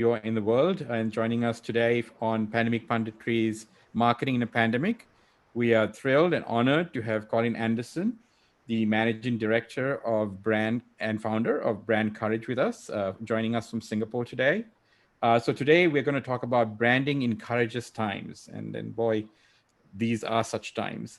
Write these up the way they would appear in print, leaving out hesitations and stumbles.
you're in the world and joining us today on Pandemic Punditry's Marketing in a Pandemic. We are thrilled and honored to have Colin Anderson, the Managing Director of Brand and founder of Brand Courage with us, joining us from Singapore today. So today we're going to talk about branding in courageous times. And then boy, these are such times.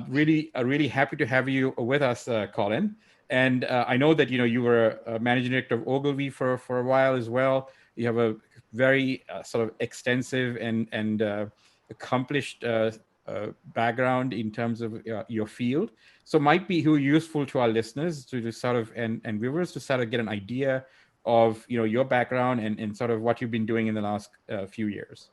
Really happy to have you with us, Colin. And I know that you were a managing director of Ogilvy for a while as well. You have a very sort of extensive and accomplished background in terms of your field. So might be useful to our listeners to sort of and viewers to sort of get an idea of your background and sort of what you've been doing in the last few years.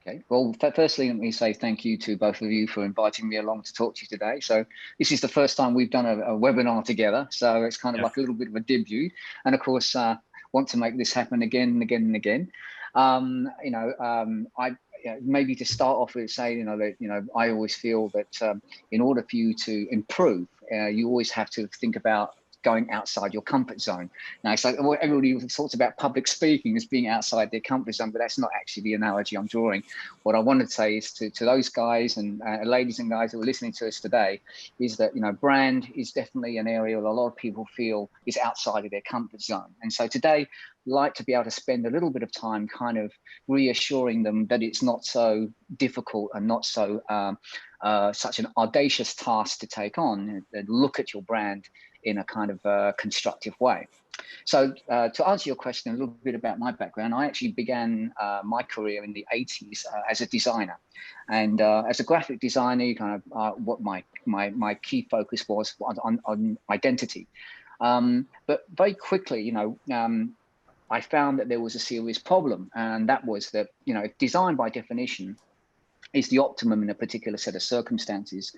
Okay, well, firstly, let me say thank you to both of you for inviting me along to talk to you today. So this is the first time we've done a webinar together, so it's kind of like a little bit of a debut. And of course, want to make this happen again and again and again. Maybe to start off with saying, that I always feel that in order for you to improve, you always have to think about going outside your comfort zone. Now, it's like everybody talks about public speaking as being outside their comfort zone, but that's not actually the analogy I'm drawing. What I want to say is to those guys and ladies and guys who are listening to us today, is that brand is definitely an area that a lot of people feel is outside of their comfort zone. And so today, I'd like to be able to spend a little bit of time kind of reassuring them that it's not so difficult and not so such an audacious task to take on and look at your brand in a kind of constructive way. So to answer your question a little bit about my background, I actually began my career in the 80s as a designer. And as a graphic designer, kind of what my key focus was on identity. But very quickly, I found that there was a serious problem. And that was that, design by definition is the optimum in a particular set of circumstances.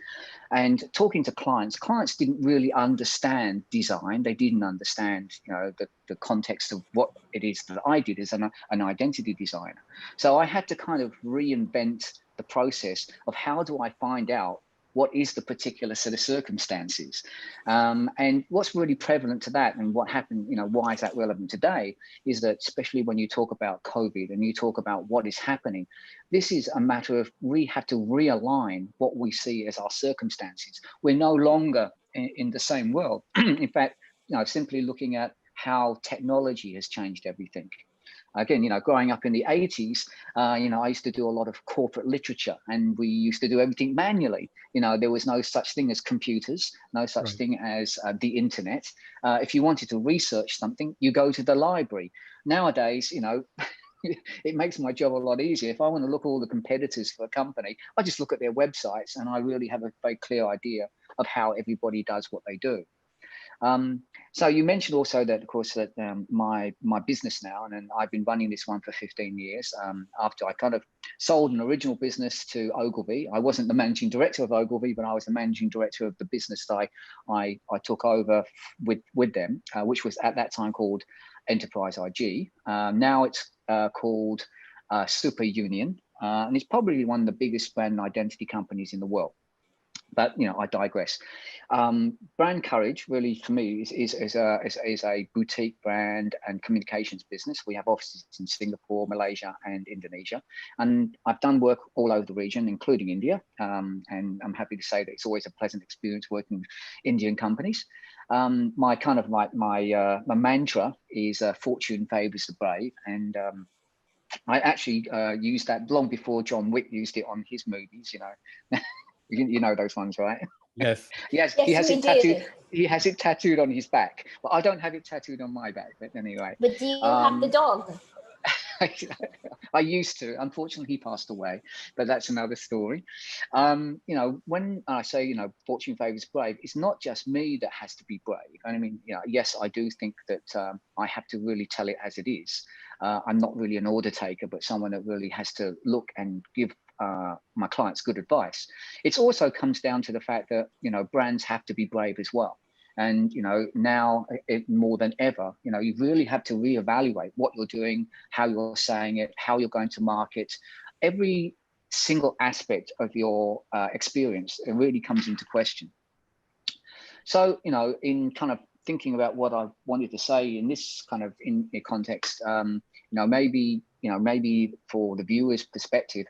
And talking to clients didn't really understand design. They didn't understand, the context of what it is that I did as an identity designer. So I had to kind of reinvent the process of how do I find out what is the particular set of circumstances. And what's really prevalent to that and what happened, why is that relevant today, is that especially when you talk about COVID and you talk about what is happening, this is a matter of we have to realign what we see as our circumstances. We're no longer in the same world. In fact, simply looking at how technology has changed everything. Again, growing up in the 80s, I used to do a lot of corporate literature and we used to do everything manually. There was no such thing as computers, no such thing as the internet. If you wanted to research something, you go to the library. Nowadays, it makes my job a lot easier. If I want to look at all the competitors for a company, I just look at their websites and I really have a very clear idea of how everybody does what they do. So you mentioned also that, of course, that my business now, and I've been running this one for 15 years, after I kind of sold an original business to Ogilvy. I wasn't the managing director of Ogilvy, but I was the managing director of the business that I took over with them, which was at that time called Enterprise IG. Now it's called Super Union, and it's probably one of the biggest brand identity companies in the world. But I digress. Brand Courage really, for me, is a boutique brand and communications business. We have offices in Singapore, Malaysia, and Indonesia, and I've done work all over the region, including India. And I'm happy to say that it's always a pleasant experience working with Indian companies. My kind of my mantra is "Fortune favors the brave," and I actually used that long before John Wick used it on his movies. You know those ones, right? Yes. Yes, he has it tattooed. He has it tattooed on his back. Well, I don't have it tattooed on my back, but anyway. But do you have the dog? I used to. Unfortunately, he passed away, but that's another story. When I say, fortune favors brave, it's not just me that has to be brave. And I mean, yes, I do think that I have to really tell it as it is. I'm not really an order taker, but someone that really has to look and give my clients good advice. It also comes down to the fact that, brands have to be brave as well. And, now more than ever, you really have to reevaluate what you're doing, how you're saying it, how you're going to market. Every single aspect of your experience, it really comes into question. So, in kind of thinking about what I wanted to say in this kind of in context, maybe for the viewer's perspective,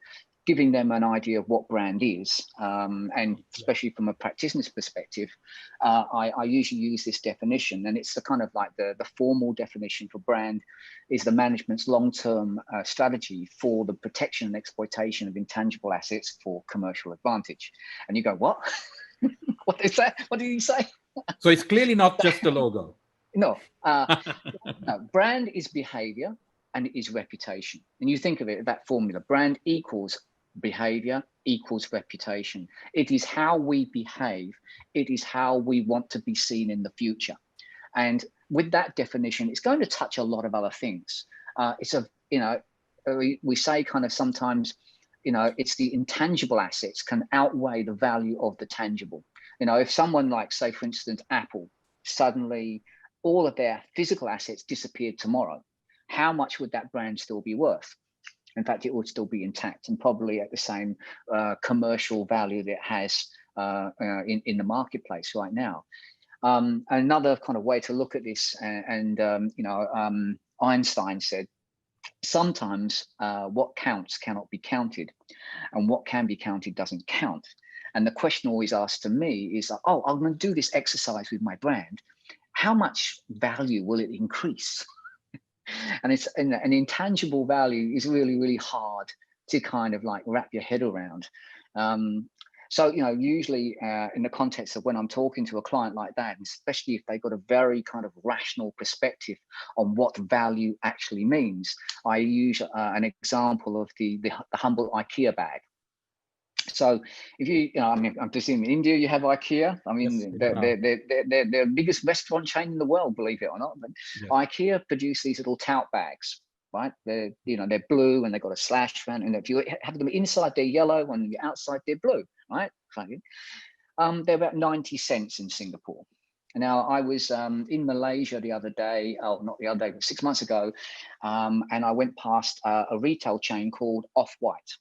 giving them an idea of what brand is, and especially from a practitioner's perspective, I usually use this definition, and it's the kind of like the formal definition for brand is the management's long-term strategy for the protection and exploitation of intangible assets for commercial advantage. And you go, what? What is that? What did you say? So it's clearly not just a logo. No, no, brand is behavior and it is reputation. And you think of it, that formula, brand equals behavior equals reputation. It is how we behave. It is how we want to be seen in the future. And with that definition, it's going to touch a lot of other things. We say kind of sometimes, it's the intangible assets can outweigh the value of the tangible. If someone like, say, for instance, Apple, suddenly all of their physical assets disappeared tomorrow, how much would that brand still be worth? In fact, it would still be intact and probably at the same commercial value that it has in the marketplace right now. Another kind of way to look at this, Einstein said, sometimes what counts cannot be counted, and what can be counted doesn't count. And the question always asked to me is, oh, I'm going to do this exercise with my brand. How much value will it increase? And it's an intangible value is really, really hard to kind of like wrap your head around. So, usually in the context of when I'm talking to a client like that, especially if they've got a very kind of rational perspective on what value actually means, I use an example of the humble IKEA bag. So if I'm presuming in India you have IKEA. I mean, yes, they're the biggest restaurant chain in the world, believe it or not. But yes. IKEA produce these little tote bags, right? They're blue and they've got a slash around, and if you have them inside, they're yellow, and the outside they're blue, right? They're about 90 cents in Singapore. Now, I was in Malaysia the other day, not the other day, but 6 months ago, and I went past a retail chain called Off-White.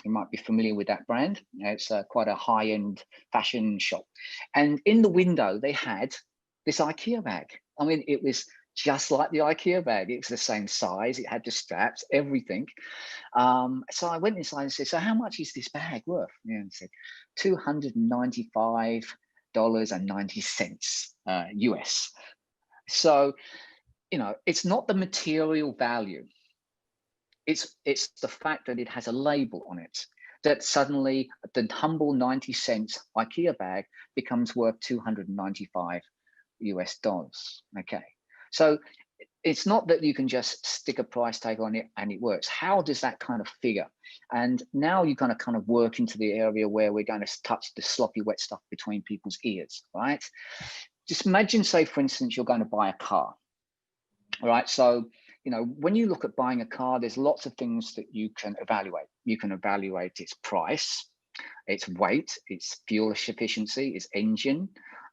You might be familiar with that brand. It's quite a high-end fashion shop. And in the window, they had this IKEA bag. I mean, it was just like the IKEA bag. It was the same size. It had the straps, everything. So I went inside and said, so how much is this bag worth? Yeah, and said, $295.90 US. So, it's not the material value. It's the fact that it has a label on it, that suddenly the humble 90 cents IKEA bag becomes worth $295 US. Okay. So it's not that you can just stick a price tag on it and it works. How does that kind of figure? And now you're going to kind of work into the area where we're going to touch the sloppy wet stuff between people's ears, right? Just imagine, say, for instance, you're going to buy a car. All right. So, when you look at buying a car, there's lots of things that you can evaluate. You can evaluate its price, its weight, its fuel efficiency, its engine,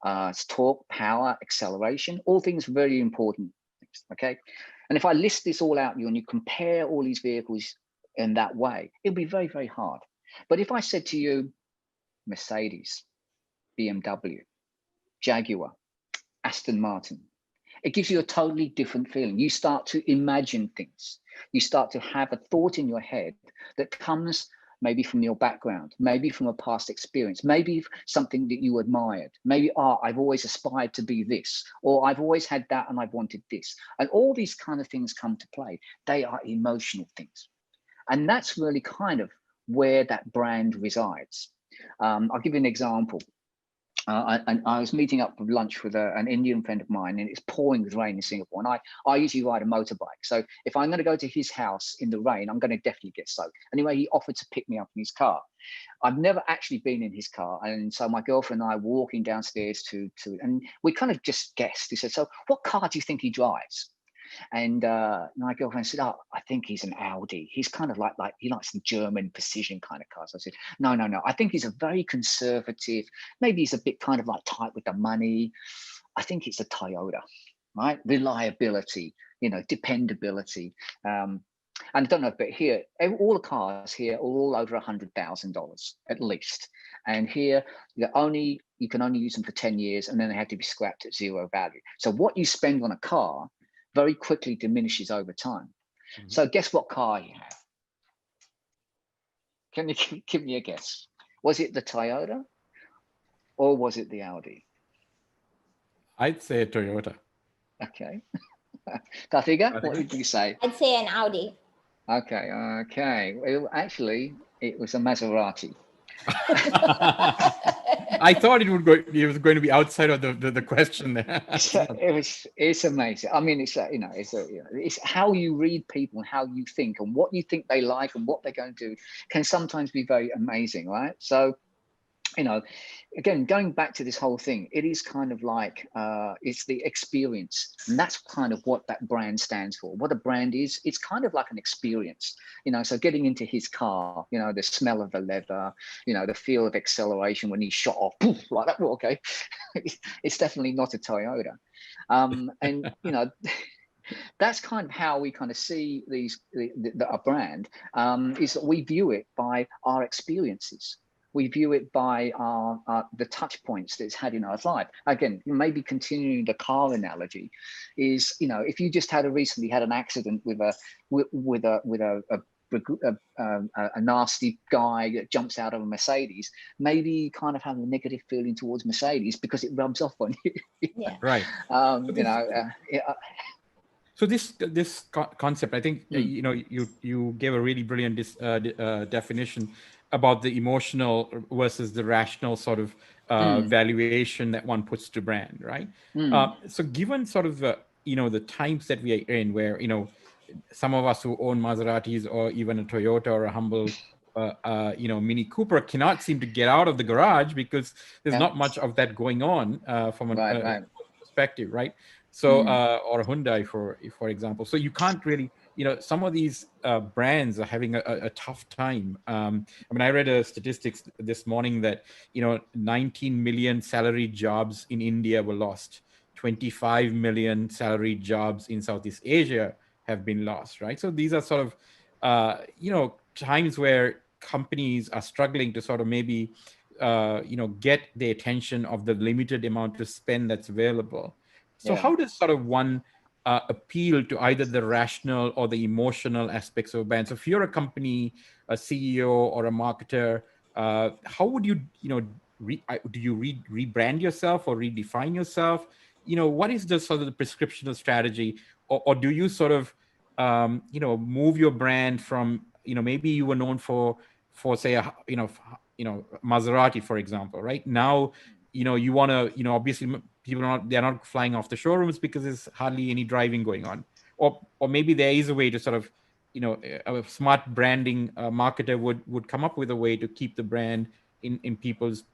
its torque, power, acceleration, all things very important. Okay. And if I list this all out and you compare all these vehicles in that way, it'll be very, very hard. But if I said to you, Mercedes, BMW, Jaguar, Aston Martin, it gives you a totally different feeling. You start to imagine things. You start to have a thought in your head that comes maybe from your background, maybe from a past experience, maybe something that you admired. Maybe, I've always aspired to be this, or I've always had that and I've wanted this. And all these kind of things come to play. They are emotional things. And that's really kind of where that brand resides. I'll give you an example. I was meeting up for lunch with an Indian friend of mine, and it's pouring with rain in Singapore. And I usually ride a motorbike. So if I'm going to go to his house in the rain, I'm going to definitely get soaked. Anyway, he offered to pick me up in his car. I've never actually been in his car. And so my girlfriend and I were walking downstairs and we kind of just guessed. He said, so what car do you think he drives? And my girlfriend said, I think he's an Audi. He's kind of like he likes the German precision kind of cars. I said, no. I think he's a very conservative. Maybe he's a bit kind of like tight with the money. I think it's a Toyota, right? Reliability, dependability. And I don't know, but here, all the cars here are all over $100,000 at least. And here, the only, you can only use them for 10 years, and then they had to be scrapped at zero value. So what you spend on a car very quickly diminishes over time. So guess what car you have? Can you give me a guess? Was it the Toyota or was it the Audi? I'd say Toyota. Okay. Karthika, what did you say? I'd say an Audi. Okay. Well, actually, it was a Maserati. I thought it was going to be outside of the question there. It's amazing. I mean, it's how you read people and how you think and what you think they like and what they're going to do can sometimes be very amazing, right? So, again, going back to this whole thing, it is kind of like it's the experience, and that's kind of what that brand stands for. What a brand is, it's kind of like an experience, so getting into his car, the smell of the leather, the feel of acceleration when he shot off, poof, like that. Well, okay, it's definitely not a Toyota. And that's kind of how we kind of see a brand, is that we view it by our experiences. We view it by the touch points that it's had in our life. Again, maybe continuing the car analogy is, if you just recently had an accident with a nasty guy that jumps out of a Mercedes, maybe you kind of have a negative feeling towards Mercedes because it rubs off on you. Yeah. Right. So this concept, I think, you gave a really brilliant definition about the emotional versus the rational sort of valuation that one puts to brand, right? So given sort of the times that we are in, where some of us who own Maseratis or even a Toyota or a humble Mini Cooper cannot seem to get out of the garage because there's not much of that going on from a perspective, right? So or a Hyundai, for example. So you can't really, some of these brands are having a tough time. I mean, I read statistics this morning that 19 million salaried jobs in India were lost. 25 million salaried jobs in Southeast Asia have been lost, right? So these are sort of times where companies are struggling to sort of maybe get the attention of the limited amount of spend that's available. So how does sort of one appeal to either the rational or the emotional aspects of a brand? So if you're a company, a CEO or a marketer, how would you, do you rebrand yourself or redefine yourself? What is the sort of the prescriptional strategy, or do you sort of, move your brand from, maybe you were known for say, Maserati, for example, right? Now, you want to, obviously they're not flying off the showrooms because there's hardly any driving going on, or maybe there is a way to sort of, a smart branding marketer would come up with a way to keep the brand in people's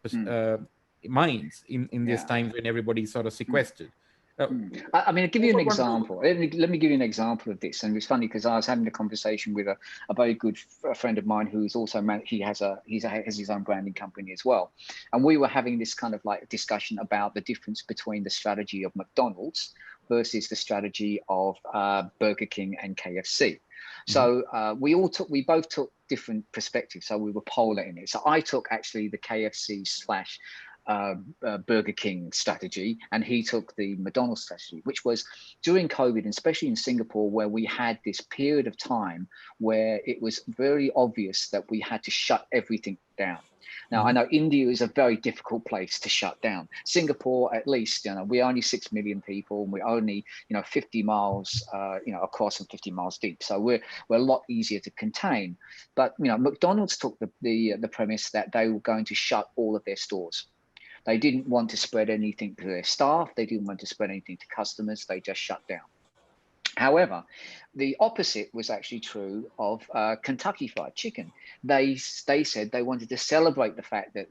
minds in these times when everybody's sort of sequestered. I mean, I'll give you an example. Let me give you an example of this. And it's funny because I was having a conversation with a very good friend of mine who's also he has his own branding company as well. And we were having this kind of like discussion about the difference between the strategy of McDonald's versus the strategy of Burger King and KFC. So we both took different perspectives. So we were polar in it. So I took actually the KFC / Burger King strategy, and he took the McDonald's strategy, which was during COVID, and especially in Singapore, where we had this period of time where it was very obvious that we had to shut everything down. Now, I know India is a very difficult place to shut down. Singapore, at least, we're only 6 million people, and we're only, 50 miles, across and 50 miles deep. So we're a lot easier to contain. But, McDonald's took the premise that they were going to shut all of their stores. They didn't want to spread anything to their staff. They didn't want to spread anything to customers. They just shut down. However, the opposite was actually true of Kentucky Fried Chicken. They said they wanted to celebrate the fact that,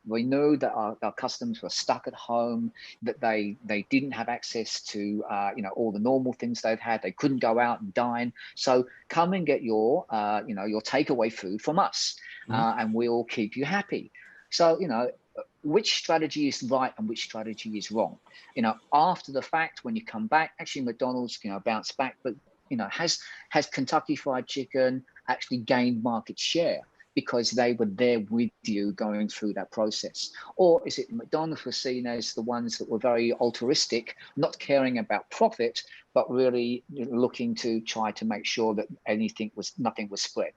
we know that our customers were stuck at home, that they didn't have access to, all the normal things they'd had. They couldn't go out and dine. So come and get your takeaway food from us, and we'll keep you happy. So, which strategy is right and which strategy is wrong? After the fact, when you come back, actually McDonald's, bounced back, but has Kentucky Fried Chicken actually gained market share? because they were there with you going through that process? Or is it McDonald's were seen as the ones that were very altruistic, not caring about profit, but really looking to try to make sure that nothing was spread?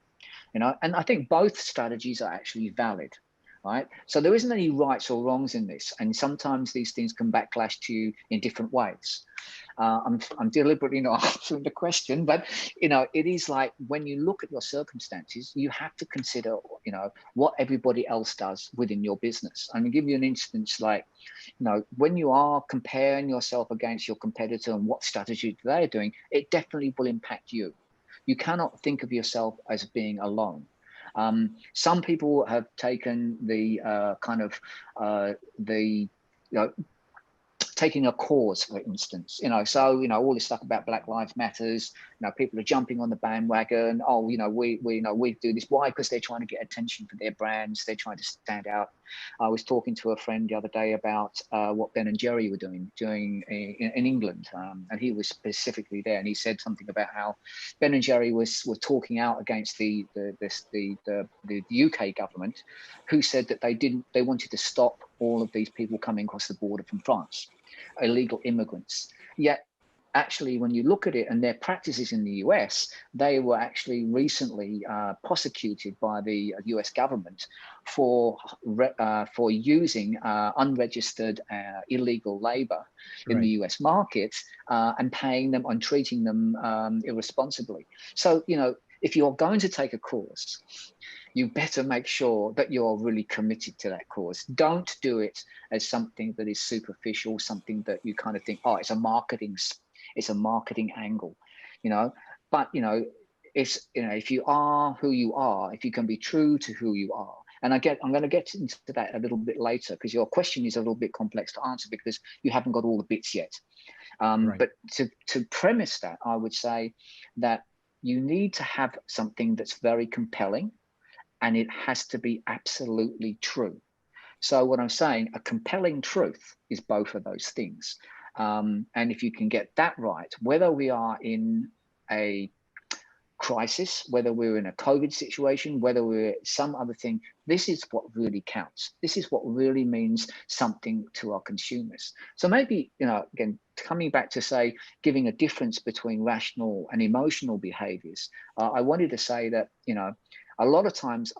And I think both strategies are actually valid. Right. So there isn't any rights or wrongs in this. And sometimes these things can backlash to you in different ways. I'm deliberately not answering the question, but it is like when you look at your circumstances, you have to consider what everybody else does within your business. I'm going to give you an instance, like when you are comparing yourself against your competitor and what strategy they're doing, it definitely will impact you. You cannot think of yourself as being alone. Some people have taken the taking a cause, for instance, so all this stuff about Black Lives Matters, people are jumping on the bandwagon. Oh, we do this. Why? Because they're trying to get attention for their brands. They're trying to stand out. I was talking to a friend the other day about what Ben and Jerry were doing in England, and he was specifically there, and he said something about how Ben and Jerry were talking out against the UK government, who said that they wanted to stop all of these people coming across the border from France, illegal immigrants. Yet actually, when you look at it and their practices in the US, they were actually recently prosecuted by the US government for using unregistered illegal labor in the US market and paying them and treating them irresponsibly. So, if you're going to take a course, you better make sure that you're really committed to that cause. Don't do it as something that is superficial, something that you kind of think, oh, it's a marketing angle, But if you are who you are, if you can be true to who you are, and I'm going to get into that a little bit later, because your question is a little bit complex to answer because you haven't got all the bits yet. Right. But to premise that, I would say that you need to have something that's very compelling, and it has to be absolutely true. So what I'm saying, a compelling truth is both of those things. And if you can get that right, whether we are in a crisis, whether we're in a COVID situation, whether we're some other thing, this is what really counts. This is what really means something to our consumers. So maybe, again, coming back to say, giving a difference between rational and emotional behaviors, I wanted to say that, a lot of times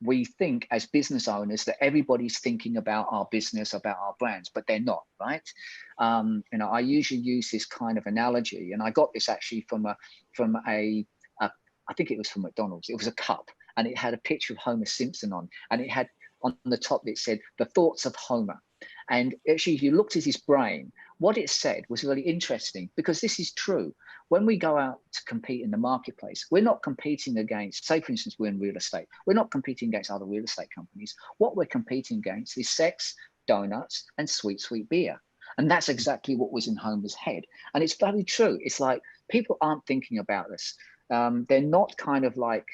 we think as business owners that everybody's thinking about our business, about our brands, but they're not, right? I usually use this kind of analogy, and I got this actually from a I think it was from McDonald's. It was a cup, and it had a picture of Homer Simpson on, and it had on the top, it said, "The thoughts of Homer." And actually, if you looked at his brain, what it said was really interesting, because this is true. When we go out to compete in the marketplace, we're not competing against, say, for instance, we're in real estate. We're not competing against other real estate companies. What we're competing against is sex, donuts, and sweet, sweet beer. And that's exactly what was in Homer's head. And it's very true. It's like people aren't thinking about this. They're not kind of like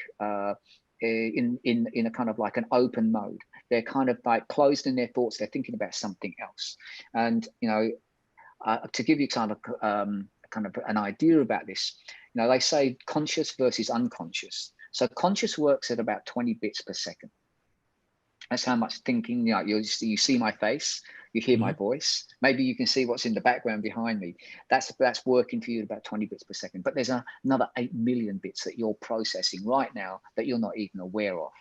in a kind of like an open mode. They're kind of like closed in their thoughts. They're thinking about something else. And, to give you kind of an idea about this, they say conscious versus unconscious. So conscious works at about 20 bits per second. That's how much thinking, you see my face, you hear my voice. Maybe you can see what's in the background behind me. That's working for you at about 20 bits per second. But there's another 8 million bits that you're processing right now that you're not even aware of.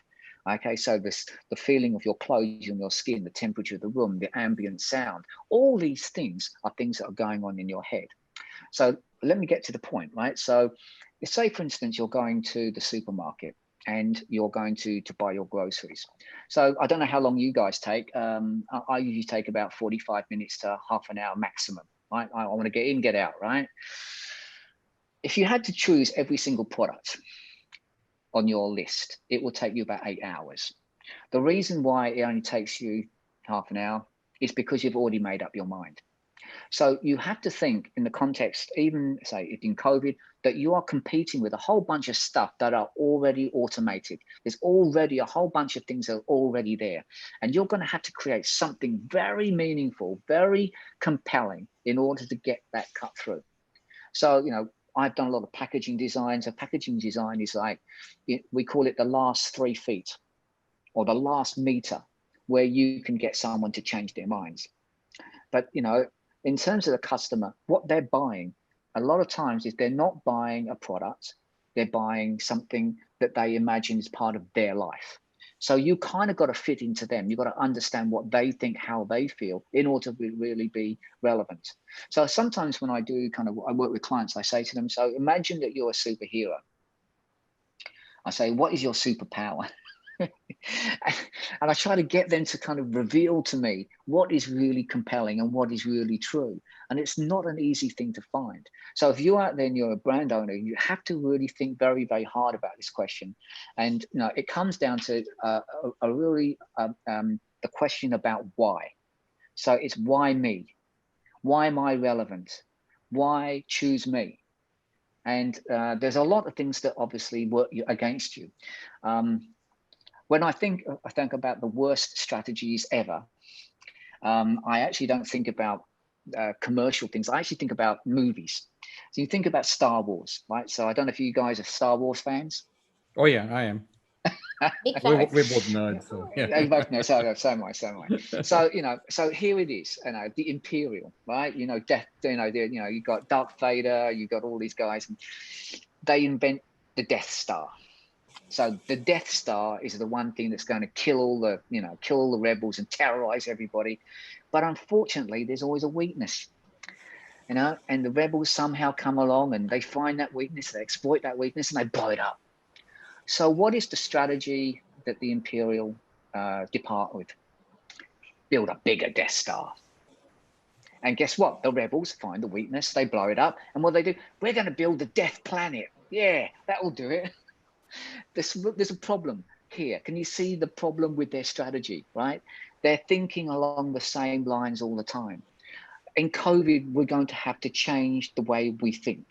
Okay, so the feeling of your clothes on your skin, the temperature of the room, the ambient sound, all these things are things that are going on in your head. So let me get to the point, right? So say, for instance, you're going to the supermarket and you're going to buy your groceries. So I don't know how long you guys take. I usually take about 45 minutes to half an hour maximum, right? I want to get in, get out, right? If you had to choose every single product on your list, it will take you about 8 hours. The reason why it only takes you half an hour is because you've already made up your mind. So you have to think in the context, even say in COVID, that you are competing with a whole bunch of stuff that are already automated. There's already a whole bunch of things that are already there. And you're going to have to create something very meaningful, very compelling in order to get that cut through. So, I've done a lot of packaging design. So packaging design is like, we call it the last 3 feet or the last meter where you can get someone to change their minds. But, you know, in terms of the customer, what they're buying a lot of times is they're not buying a product, they're buying something that they imagine is part of their life. So you kind of got to fit into them. You've got to understand what they think, how they feel in order to really be relevant. So sometimes when I work with clients, I say to them, so imagine that you're a superhero. I say, what is your superpower? And I try to get them to kind of reveal to me what is really compelling and what is really true. And it's not an easy thing to find. So if you're out there and you're a brand owner, you have to really think very, very hard about this question. And you know, it comes down to the question about why. So it's why me? Why am I relevant? Why choose me? And there's a lot of things that obviously work against you. When I think about the worst strategies ever, I actually don't think about commercial things. I actually think about movies. So you think about Star Wars, right? So I don't know if you guys are Star Wars fans. Oh yeah, I am. Big We're fan. both nerds, so yeah. You both know, so am I. So you know, so here it is. You know, the Imperial, right? You know, death. You know, you got Darth Vader. You got all these guys, and they invent the Death Star. So the Death Star is the one thing that's going to kill all the rebels and terrorize everybody. But unfortunately, there's always a weakness, you know, and the rebels somehow come along and they find that weakness, they exploit that weakness, and they blow it up. So what is the strategy that the Imperial depart with? Build a bigger Death Star. And guess what? The rebels find the weakness, they blow it up. And what they do? We're going to build the Death Planet. Yeah, that will do it. There's a problem here. Can you see the problem with their strategy, right? They're thinking along the same lines all the time. In COVID, we're going to have to change the way we think.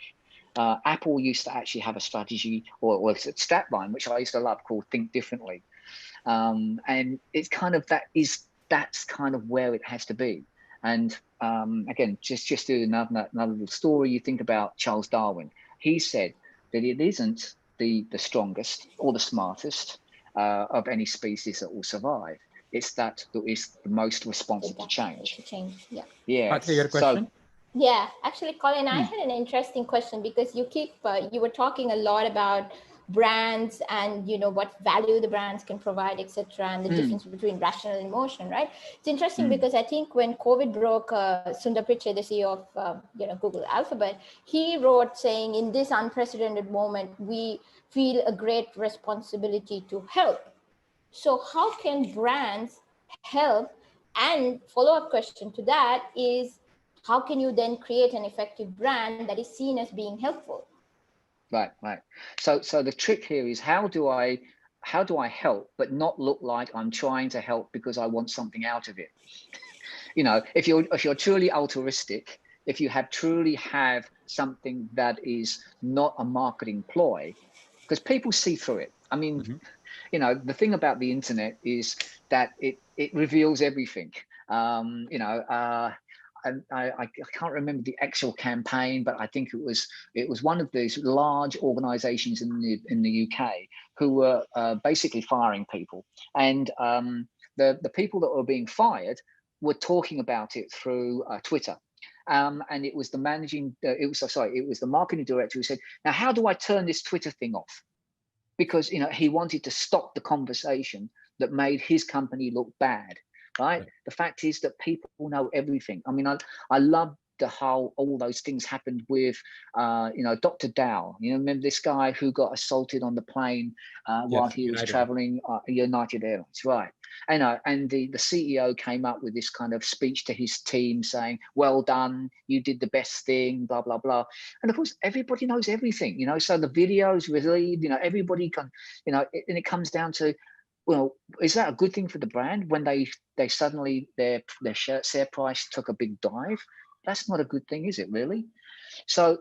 Apple used to actually have a strategy or a stat line, which I used to love, called Think Differently. And it's kind of that's kind of where it has to be. And again, just do another little story. You think about Charles Darwin. He said that it isn't the strongest or the smartest of any species that will survive. It's that is the most responsive to change. Yeah. Yeah. Okay, you got a question? Yeah, actually, Colin, I had an interesting question because you were talking a lot about brands and what value the brands can provide, etc., and the difference between rational and emotion, right? It's interesting because I think when COVID broke, Sundar Pichai, the CEO of Google Alphabet, he wrote saying, in this unprecedented moment, we feel a great responsibility to help. So how can brands help? And follow-up question to that is, how can you then create an effective brand that is seen as being helpful? Right. So the trick here is how do I help but not look like I'm trying to help because I want something out of it? You know, if you're truly altruistic, if you truly have something that is not a marketing ploy, because people see through it. I mean, you know, the thing about the internet is that it reveals everything. I can't remember the actual campaign, but I think it was one of these large organisations in the UK who were basically firing people, and the people that were being fired were talking about it through Twitter. And it was the marketing director who said, "Now, how do I turn this Twitter thing off?" Because he wanted to stop the conversation that made his company look bad. Right? The fact is that people know everything. I mean, I love how all those things happened with, Dr. Dow. You know, remember this guy who got assaulted on the plane while he was traveling United Airlines, right? And the CEO came up with this kind of speech to his team saying, "Well done, you did the best thing," blah blah blah. And of course, everybody knows everything. So the videos released. Everybody can. And it comes down to, well, is that a good thing for the brand when they suddenly their share price took a big dive? That's not a good thing, is it really? So,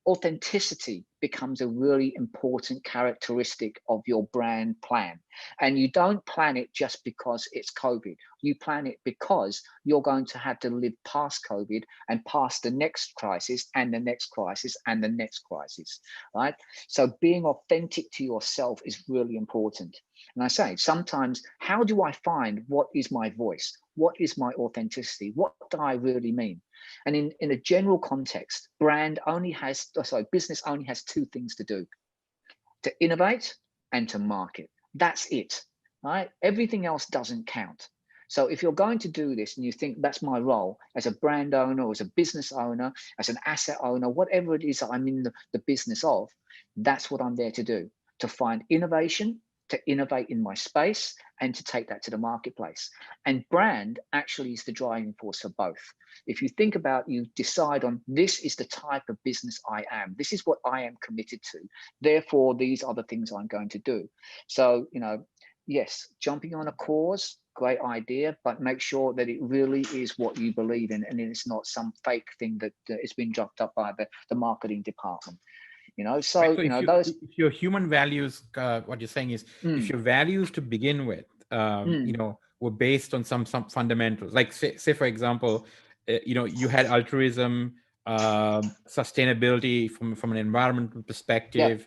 authenticity becomes a really important characteristic of your brand plan. And you don't plan it just because it's COVID. You plan it because you're going to have to live past COVID and past the next crisis and the next crisis and the next crisis, right? So being authentic to yourself is really important. And I say, sometimes, how do I find what is my voice? What is my authenticity? What do I really mean? And in a general context, business only has two things to do: to innovate and to market. That's it, right? Everything else doesn't count. So if you're going to do this and you think that's my role as a brand owner, or as a business owner, as an asset owner, whatever it is that I'm in the business of, that's what I'm there to do: to find innovation, to innovate in my space, and to take that to the marketplace. And brand actually is the driving force for both. If you think about, you decide on, this is the type of business I am, this is what I am committed to, therefore these are the things I'm going to do. So, yes, jumping on a cause, great idea, but make sure that it really is what you believe in, and it's not some fake thing that has been dropped up by the marketing department. So, right. So if your human values, what you're saying is, if your values to begin with, were based on some fundamentals, like say for example, you had altruism, sustainability from an environmental perspective,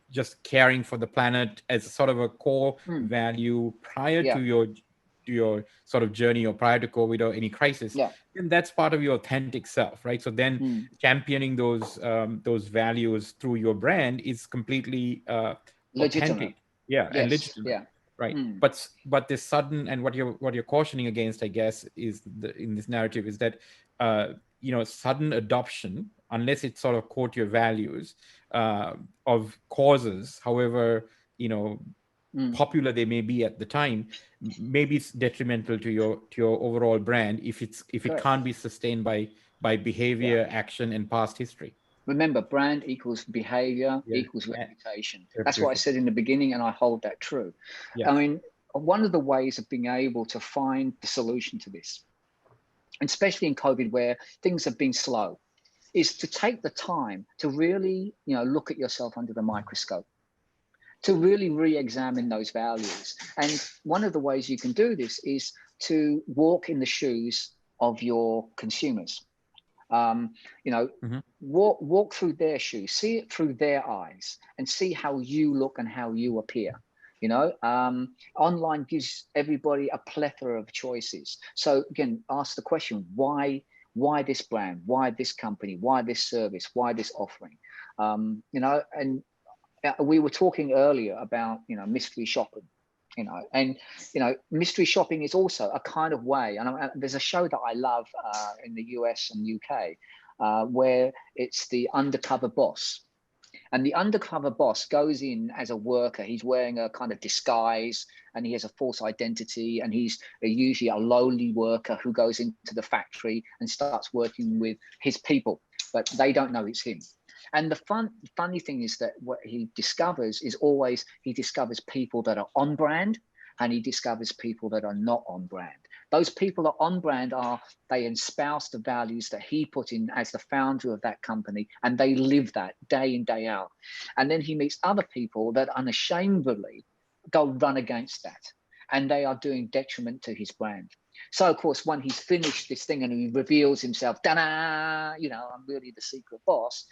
just caring for the planet as sort of a core value prior to your sort of journey, or prior to COVID or any crisis, then that's part of your authentic self, right? So then championing those values through your brand is completely legitimate. authentic, and legitimate, right? But this sudden, and what you're cautioning against, I guess, is in this narrative is that sudden adoption, unless it's sort of core to your values, of causes, however popular they may be at the time, maybe it's detrimental to your overall brand if it can't be sustained by behavior, action, and past history. Remember, brand equals behavior equals reputation. That's what I said in the beginning, and I hold that true. I mean, one of the ways of being able to find the solution to this, and especially in COVID where things have been slow, is to take the time to really, look at yourself under the microscope, to really re-examine those values. And one of the ways you can do this is to walk in the shoes of your consumers. Walk through their shoes, see it through their eyes, and see how you look and how you appear. Online gives everybody a plethora of choices. So again, ask the question, why this brand, why this company, why this service, why this offering? And we were talking earlier about, mystery shopping, and, mystery shopping is also a kind of way. And there's a show that I love in the US and UK where it's the undercover boss. And the undercover boss goes in as a worker. He's wearing a kind of disguise and he has a false identity. And he's usually a lowly worker who goes into the factory and starts working with his people, but they don't know it's him. And the funny thing is that what he discovers is always, he discovers people that are on brand and he discovers people that are not on brand. Those people that are on brand they espouse the values that he put in as the founder of that company, and they live that day in, day out. And then he meets other people that unashamedly go run against that, and they are doing detriment to his brand. So of course, when he's finished this thing and he reveals himself, ta-da, I'm really the secret boss,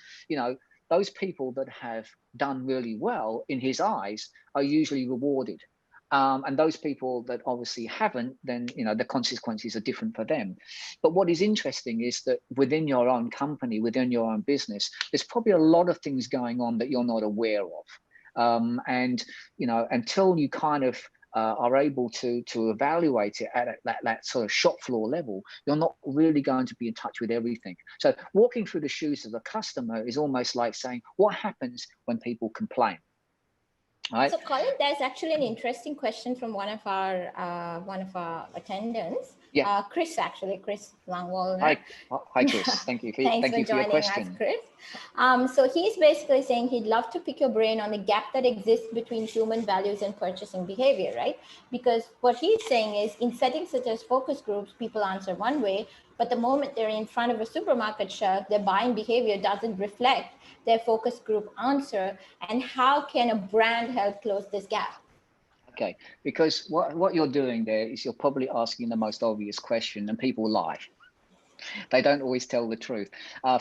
those people that have done really well in his eyes are usually rewarded. And those people that obviously haven't, then, the consequences are different for them. But what is interesting is that within your own company, within your own business, there's probably a lot of things going on that you're not aware of. And, until you kind of are able to evaluate it at that sort of shop floor level, you're not really going to be in touch with everything. So walking through the shoes of the customer is almost like saying, what happens when people complain? Right. So, Colin, there's actually an interesting question from one of our attendants. Yeah. Chris Langwall. Hi, Chris. Thank you for your question. Us, Chris. So he's basically saying he'd love to pick your brain on the gap that exists between human values and purchasing behavior, right? Because what he's saying is, in settings such as focus groups, people answer one way, but the moment they're in front of a supermarket shelf, their buying behavior doesn't reflect their focus group answer. And how can a brand help close this gap? Okay, because what you're doing there is you're probably asking the most obvious question, and people lie. They don't always tell the truth.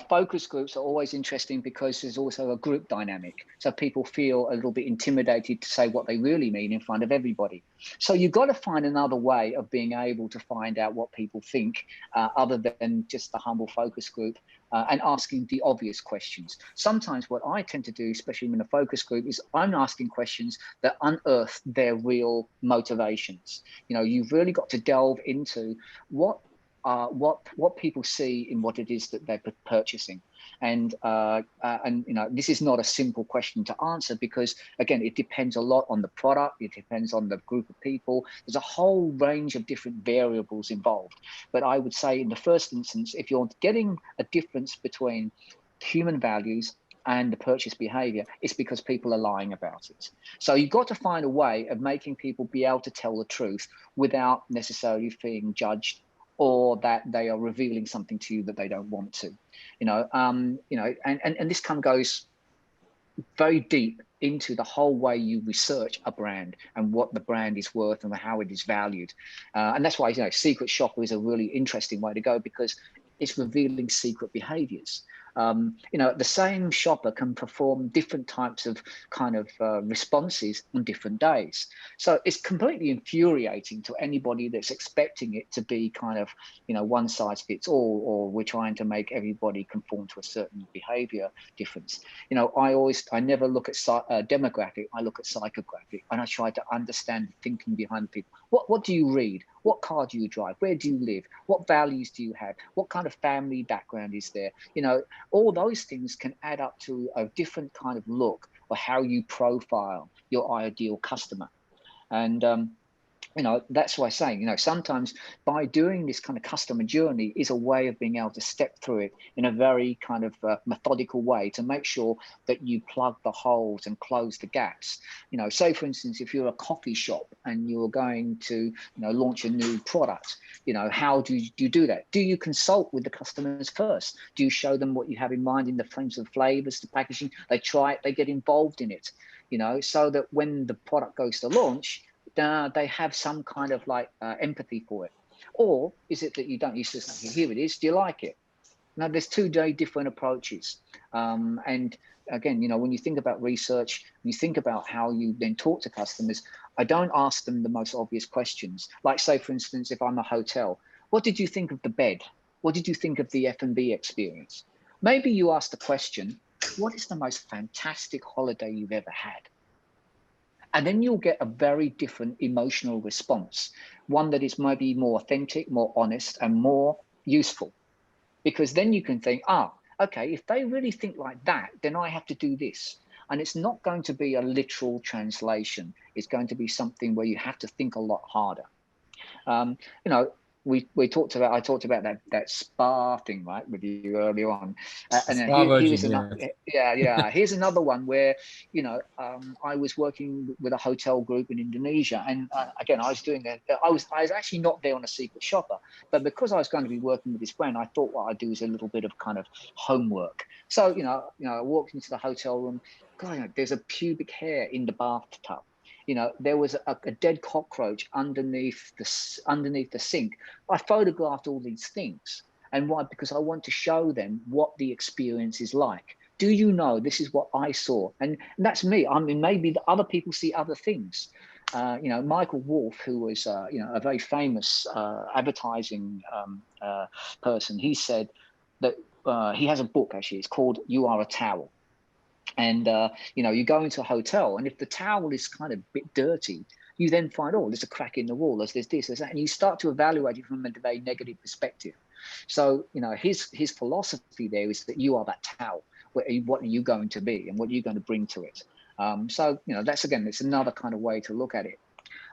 Focus groups are always interesting because there's also a group dynamic. So people feel a little bit intimidated to say what they really mean in front of everybody. So you've got to find another way of being able to find out what people think other than just the humble focus group and asking the obvious questions. Sometimes what I tend to do, especially in a focus group, is I'm asking questions that unearth their real motivations. You know, you've really got to delve into what people see in what it is that they're purchasing. And you know, this is not a simple question to answer because, again, it depends a lot on the product. It depends on the group of people. There's a whole range of different variables involved. But I would say in the first instance, if you're getting a difference between human values and the purchase behavior, it's because people are lying about it. So you've got to find a way of making people be able to tell the truth without necessarily being judged or that they are revealing something to you that they don't want to, you know, and this goes very deep into the whole way you research a brand and what the brand is worth and how it is valued. And that's why, you know, Secret Shopper is a really interesting way to go because it's revealing secret behaviors. You know, the same shopper can perform different types of kind of responses on different days. So it's completely infuriating to anybody that's expecting it to be kind of, you know, one size fits all, or we're trying to make everybody conform to a certain behavior difference. You know, I never look at demographic, I look at psychographic, and I try to understand the thinking behind people. What do you read? What car do you drive? Where do you live? What values do you have? What kind of family background is there? You know, all those things can add up to a different kind of look or how you profile your ideal customer. And you know, that's why I'm saying, you know, sometimes by doing this kind of customer journey is a way of being able to step through it in a very kind of methodical way to make sure that you plug the holes and close the gaps. You know, say, for instance, if you're a coffee shop and you're going to, you know, launch a new product, you know, how do you do that? Do you consult with the customers first? Do you show them what you have in mind in the terms of flavors, the packaging? They try it, they get involved in it, you know, so that when the product goes to launch, they have some kind of like empathy for it? Or is it that you don't? You just, here it is, do you like it? Now, there's two very different approaches. And again, you know, when you think about research, you think about how you then talk to customers, I don't ask them the most obvious questions. Like, say, for instance, if I'm a hotel, what did you think of the bed? What did you think of the F&B experience? Maybe you ask the question, what is the most fantastic holiday you've ever had? And then you'll get a very different emotional response, one that is maybe more authentic, more honest, and more useful. Because then you can think, okay, if they really think like that, then I have to do this. And it's not going to be a literal translation. It's going to be something where you have to think a lot harder. You know, I talked about that spa thing, right, with you earlier on, and here's another, here's another one where, you know, I was working with a hotel group in Indonesia, and again, I was actually not there on a secret shopper, but because I was going to be working with this brand, I thought what I'd do is a little bit of kind of homework. So you know, I walked into the hotel room. God, there's a pubic hair in the bathtub. You know, there was a dead cockroach underneath the sink. I photographed all these things. And why? Because I want to show them what the experience is like. Do you know, this is what I saw? And that's me. I mean, maybe the other people see other things. You know, Michael Wolff, who was, you know, a very famous advertising person, he said that he has a book, actually. It's called You Are a Towel. And, you know, you go into a hotel, and if the towel is kind of a bit dirty, you then find, oh, there's a crack in the wall, there's this, there's that, and you start to evaluate it from a very negative perspective. So, you know, his philosophy there is that you are that towel. What are you going to be, and what are you going to bring to it? So, you know, that's, again, it's another kind of way to look at it.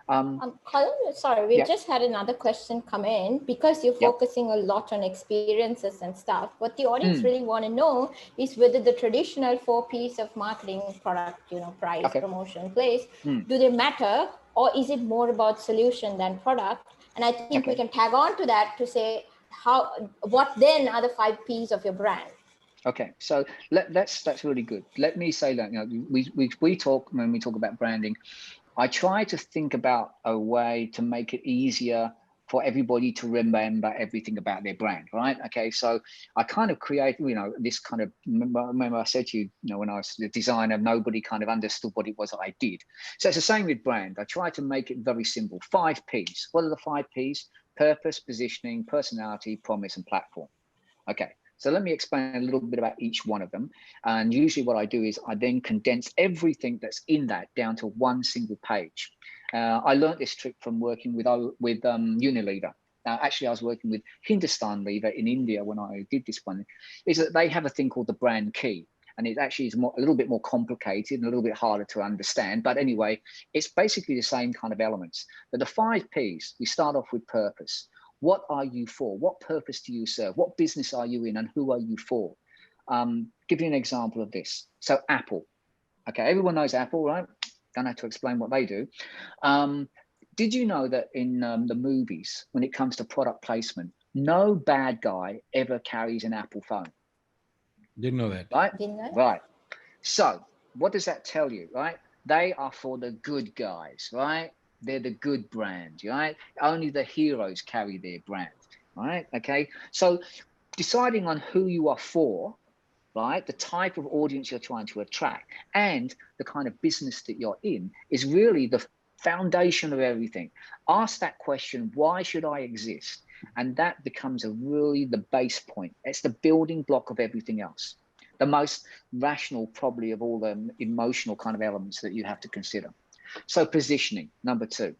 Colin, sorry, we just had another question come in. Because you're focusing a lot on experiences and stuff, what the audience really want to know is whether the traditional 4 Ps of marketing, product, you know, price, promotion, place, do they matter, or is it more about solution than product? And I think we can tag on to that to say, what then are the 5 P's of your brand? Okay, so that's really good. Let me say that, you know, we talk, when we talk about branding, I try to think about a way to make it easier for everybody to remember everything about their brand, right? Okay, so I kind of create, you know, this kind of, remember I said to you, you know, when I was the designer, nobody kind of understood what it was that I did. So it's the same with brand. I try to make it very simple. 5 P's. What are the 5 P's? Purpose, positioning, personality, promise, and platform. Okay, so let me explain a little bit about each one of them. And usually what I do is I then condense everything that's in that down to one single page. I learned this trick from working with Unilever. Actually, I was working with Hindustan Lever in India when I did this one. Is that they have a thing called the brand key. And it actually is a little bit more complicated and a little bit harder to understand. But anyway, it's basically the same kind of elements. But the 5 P's, we start off with purpose. What are you for? What purpose do you serve? What business are you in and who are you for? Give you an example of this. So Apple, okay, everyone knows Apple, right? Don't have to explain what they do. Did you know that in the movies, when it comes to product placement, no bad guy ever carries an Apple phone? Didn't know that. Right? Didn't know. Right. So what does that tell you, right? They are for the good guys, right? They're the good brand, right? Only the heroes carry their brand, right? Okay. So deciding on who you are for, right? The type of audience you're trying to attract and the kind of business that you're in is really the foundation of everything. Ask that question, why should I exist? And that becomes really the base point. It's the building block of everything else. The most rational probably of all the emotional kind of elements that you have to consider. So positioning, number 2,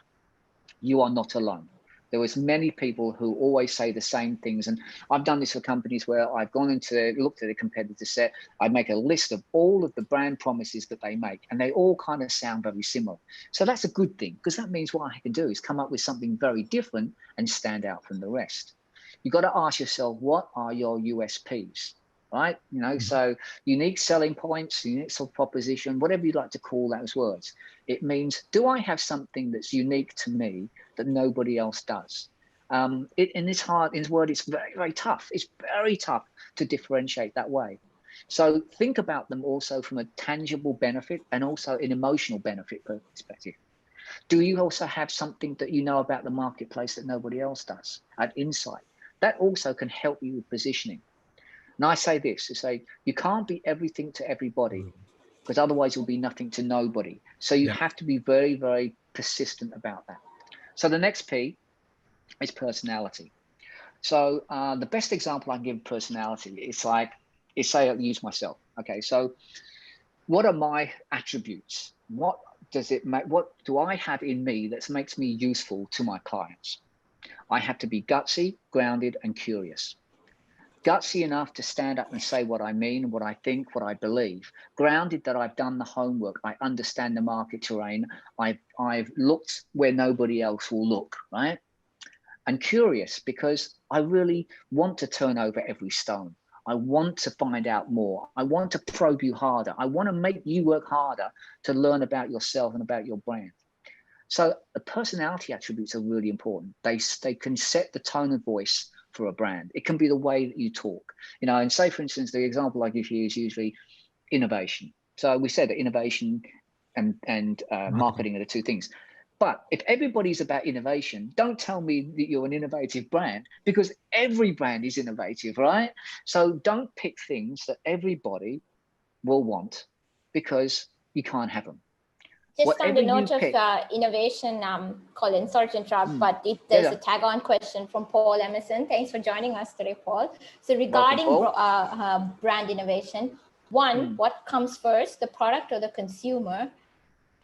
you are not alone. There was many people who always say the same things. And I've done this for companies where I've gone into, looked at a competitor set, I make a list of all of the brand promises that they make, and they all kind of sound very similar. So that's a good thing, because that means what I can do is come up with something very different and stand out from the rest. You've got to ask yourself, what are your USPs? Right? You know, so unique selling points, unique sort of proposition, whatever you'd like to call those words. It means, do I have something that's unique to me that nobody else does? In this word, it's very, very tough. It's very tough to differentiate that way. So think about them also from a tangible benefit and also an emotional benefit perspective. Do you also have something that you know about the marketplace that nobody else does? An insight. That also can help you with positioning. And I say this, to say, you can't be everything to everybody, because otherwise you'll be nothing to nobody. So you have to be very, very persistent about that. So the next P is personality. So the best example I can give personality is say I'll use myself. Okay, so what are my attributes? What does it make? What do I have in me that makes me useful to my clients? I have to be gutsy, grounded, and curious. Gutsy enough to stand up and say what I mean, what I think, what I believe. Grounded that I've done the homework. I understand the market terrain. I've looked where nobody else will look, right? And curious because I really want to turn over every stone. I want to find out more. I want to probe you harder. I want to make you work harder to learn about yourself and about your brand. So the personality attributes are really important. They can set the tone of voice for a brand. It can be the way that you talk, you know, and say, for instance, the example I give you is usually innovation. So we said that innovation and marketing are the two things. But if everybody's about innovation, don't tell me that you're an innovative brand, because every brand is innovative, right? So don't pick things that everybody will want, because you can't have them. Just on the note of innovation, Colin, sorry to interrupt, but there's a tag-on question from Paul Emerson. Thanks for joining us today, Paul. So regarding brand innovation, what comes first, the product or the consumer?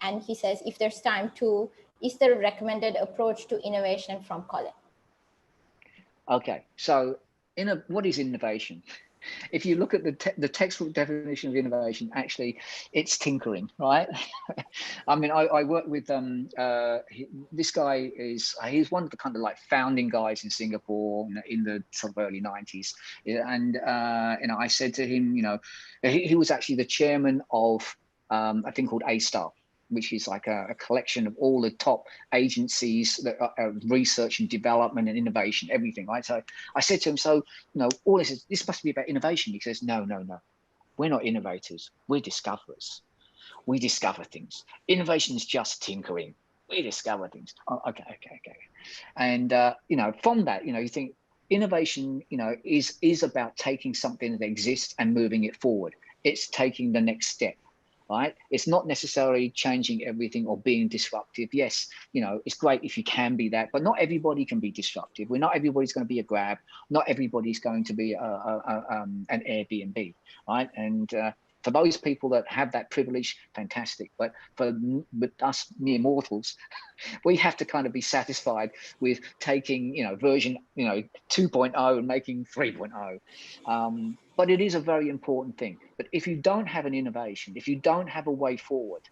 And he says, if there's time to, is there a recommended approach to innovation from Colin? Okay, so what is innovation? If you look at the textbook definition of innovation, actually, it's tinkering, right? I mean, I work with this guy he's one of the kind of like founding guys in Singapore in the sort of early 90s, and you know, I said to him, you know, he was actually the chairman of a thing called A-Star. which is like a collection of all the top agencies that are research and development and innovation, everything, right? So I said to him, so, all this must be about innovation. He says, no, we're not innovators, we're discoverers. We discover things. Innovation is just tinkering. We discover things. Oh, okay. And, from that, you think innovation, is about taking something that exists and moving it forward. It's taking the next step, right? It's not necessarily changing everything or being disruptive. Yes, it's great if you can be that, but not everybody can be disruptive. Not everybody's going to be a Grab. Not everybody's going to be an Airbnb, right? And for those people that have that privilege, fantastic. But for us mere mortals, we have to kind of be satisfied with taking, version, 2.0 and making 3.0. But it is a very important thing. But if you don't have an innovation, if you don't have a way forward,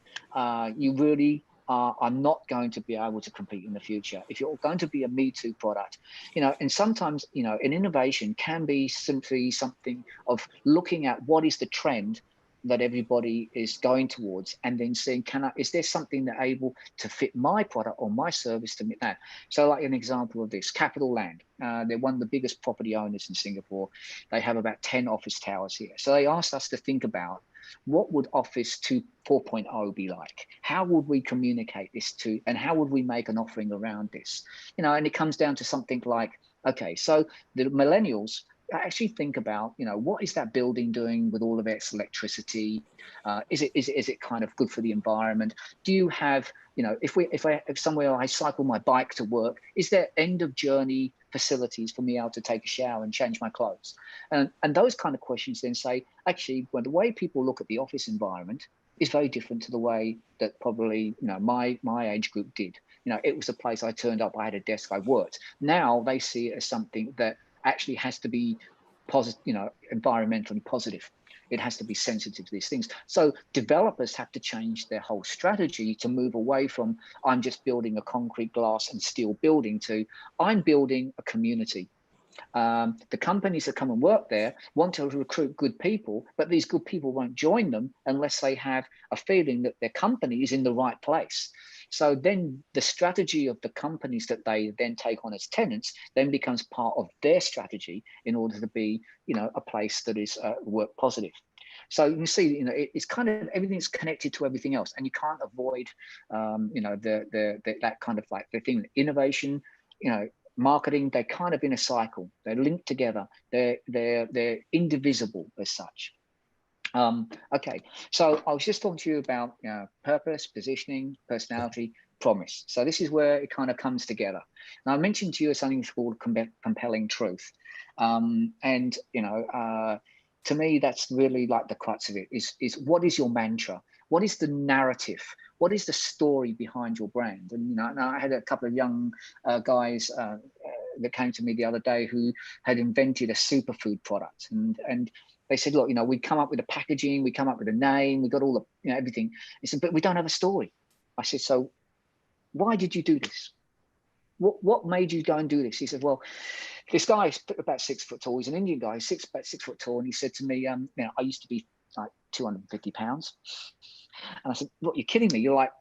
you really are not going to be able to compete in the future. If you're going to be a Me Too product, and sometimes, an innovation can be simply something of looking at what is the trend that everybody is going towards, and then seeing, is there something that able to fit my product or my service to meet that? So like an example of this, Capital Land, they're one of the biggest property owners in Singapore. They have about 10 office towers here. So they asked us to think about, what would Office 4.0 be like? How would we communicate this and how would we make an offering around this? And it comes down to something like, okay, so the millennials actually think about, what is that building doing with all of its electricity? Is it kind of good for the environment? Do you have, if somewhere I cycle my bike to work, is there end of journey facilities for me able to take a shower and change my clothes? And those kind of questions then say, actually, the way people look at the office environment is very different to the way that probably, my age group did. It was a place I turned up, I had a desk, I worked. Now they see it as something that actually has to be positive, environmentally positive. It has to be sensitive to these things. So developers have to change their whole strategy to move away from, I'm just building a concrete, glass and steel building, to I'm building a community. The companies that come and work there want to recruit good people, but these good people won't join them unless they have a feeling that their company is in the right place. So then the strategy of the companies that they then take on as tenants then becomes part of their strategy in order to be, a place that is work positive. So you can see, it's kind of, everything's connected to everything else, and you can't avoid, that kind of like the thing, innovation, marketing, they're kind of in a cycle. They're linked together. They're indivisible as such. Okay, so I was just talking to you about purpose, positioning, personality, promise. So this is where it kind of comes together. Now I mentioned to you something called compelling truth, and to me that's really like the crux of it. Is what is your mantra? What is the narrative? What is the story behind your brand? And I had a couple of young guys that came to me the other day who had invented a superfood product, and they said, look, we come up with the packaging, we come up with a name, we got all the everything. He said, but we don't have a story. I said, so why did you do this? What made you go and do this? He said, well, this guy is about 6 foot tall. He's an Indian guy, about 6 foot tall, and he said to me, I used to be like 250 pounds. And I said, look, you're kidding me. You're like,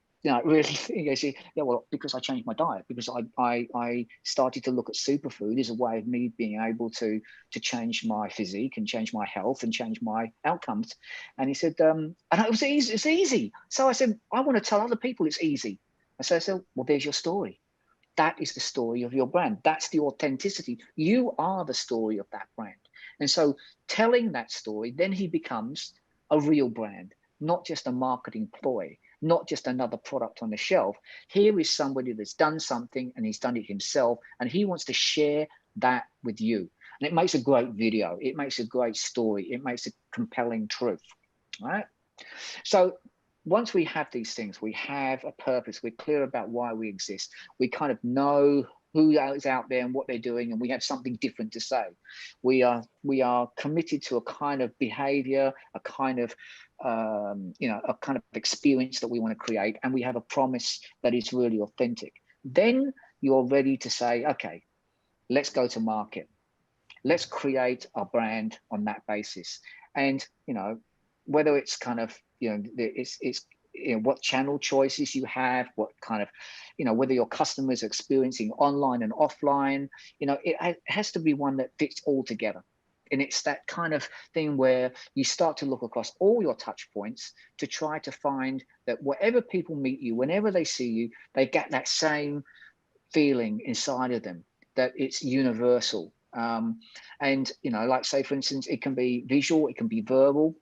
really? He goes, yeah, well, because I changed my diet, because I started to look at superfood as a way of me being able to change my physique and change my health and change my outcomes. And he said, and it was easy. It's easy. So I said, I want to tell other people it's easy. I said, well, there's your story. That is the story of your brand. That's the authenticity. You are the story of that brand. And so telling that story, then he becomes a real brand, not just a marketing ploy, not just another product on the shelf. Here is somebody that's done something and he's done it himself, and he wants to share that with you. And it makes a great video. It makes a great story. It makes a compelling truth, right? So once we have these things, we have a purpose, we're clear about why we exist, we kind of know who is out there and what they're doing, and we have something different to say. We are committed to a kind of behavior, a kind of a kind of experience that we want to create, and we have a promise that is really authentic. Then you're ready to say, okay, let's go to market. Let's create a brand on that basis. And whether it's kind of it's what channel choices you have, what kind of, whether your customers are experiencing online and offline. It has to be one that fits all together. And it's that kind of thing where you start to look across all your touch points to try to find that wherever people meet you, whenever they see you, they get that same feeling inside of them, that it's universal. And, like say, for instance, it can be visual, it can be verbal,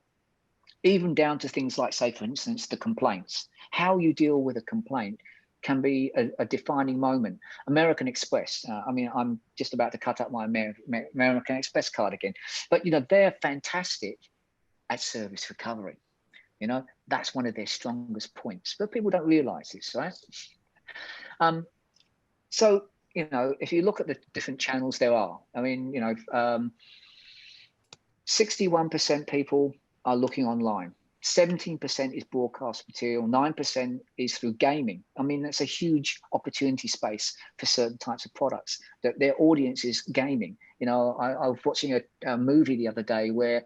even down to things like, say, for instance, the complaints. How you deal with a complaint can be a defining moment. American Express, I'm just about to cut up my American Express card again, but, they're fantastic at service recovery. That's one of their strongest points, but people don't realize this, right? So, if you look at the different channels there are, 61% people are looking online. 17% is broadcast material, 9% is through gaming. That's a huge opportunity space for certain types of products, that their audience is gaming. I was watching a movie the other day where